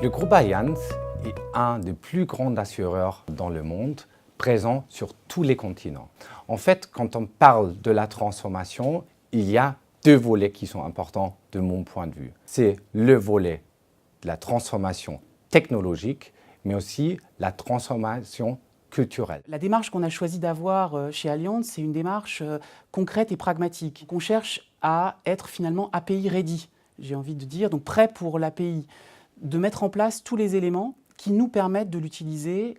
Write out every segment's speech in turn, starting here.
Le groupe Allianz est un des plus grands assureurs dans le monde, présent sur tous les continents. En fait, quand on parle de la transformation, il y a deux volets qui sont importants de mon point de vue. C'est le volet de la transformation technologique, mais aussi la transformation culturelle. La démarche qu'on a choisi d'avoir chez Allianz, c'est une démarche concrète et pragmatique. On cherche à être finalement API ready, j'ai envie de dire, donc prêt pour l'API, de mettre en place tous les éléments qui nous permettent de l'utiliser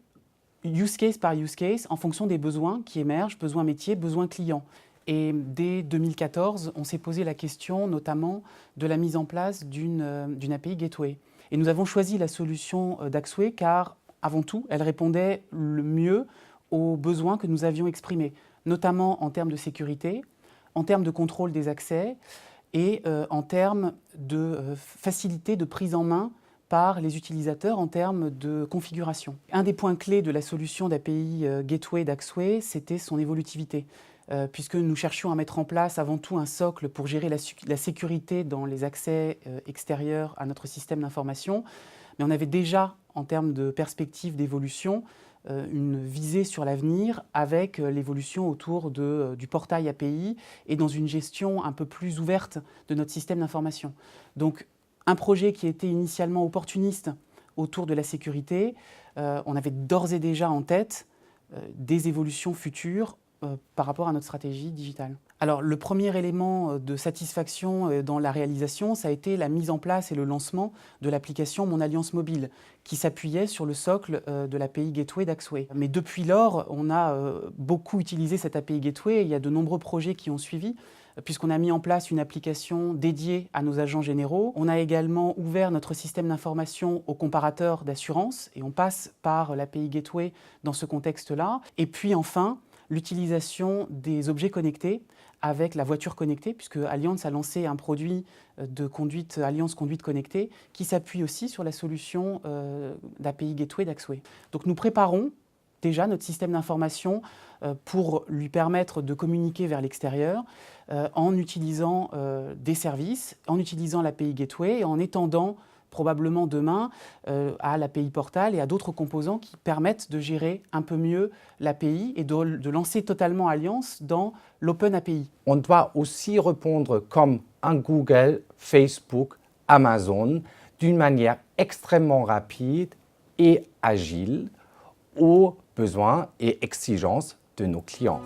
use case par use case en fonction des besoins qui émergent, besoins métiers, besoins clients. Et dès 2014, on s'est posé la question notamment de la mise en place d'une API Gateway. Et nous avons choisi la solution d'Axway car, avant tout, elle répondait le mieux aux besoins que nous avions exprimés, notamment en termes de sécurité, en termes de contrôle des accès et en termes de facilité de prise en main par les utilisateurs en termes de configuration. Un des points clés de la solution d'API Gateway d'Axway, c'était son évolutivité. Puisque nous cherchions à mettre en place avant tout un socle pour gérer la sécurité dans les accès extérieurs à notre système d'information. Mais on avait déjà, en termes de perspective d'évolution, une visée sur l'avenir avec l'évolution autour du portail API et dans une gestion un peu plus ouverte de notre système d'information. Donc, un projet qui était initialement opportuniste autour de la sécurité, on avait d'ores et déjà en tête des évolutions futures par rapport à notre stratégie digitale. Alors, le premier élément de satisfaction dans la réalisation, ça a été la mise en place et le lancement de l'application Mon Alliance Mobile, qui s'appuyait sur le socle de l'API Gateway d'Axway. Mais depuis lors, on a beaucoup utilisé cette API Gateway et il y a de nombreux projets qui ont suivi, puisqu'on a mis en place une application dédiée à nos agents généraux. On a également ouvert notre système d'information aux comparateurs d'assurance et on passe par l'API Gateway dans ce contexte-là. Et puis enfin, l'utilisation des objets connectés avec la voiture connectée, puisque Allianz a lancé un produit de conduite, Allianz Conduite Connectée, qui s'appuie aussi sur la solution d'API Gateway d'Axway. Donc nous préparons déjà notre système d'information pour lui permettre de communiquer vers l'extérieur en utilisant des services, en utilisant l'API Gateway et en étendant probablement demain à l'API Portal et à d'autres composants qui permettent de gérer un peu mieux l'API et de lancer totalement Allianz dans l'Open API. On doit aussi répondre comme un Google, Facebook, Amazon, d'une manière extrêmement rapide et agile aux besoins et exigences de nos clients.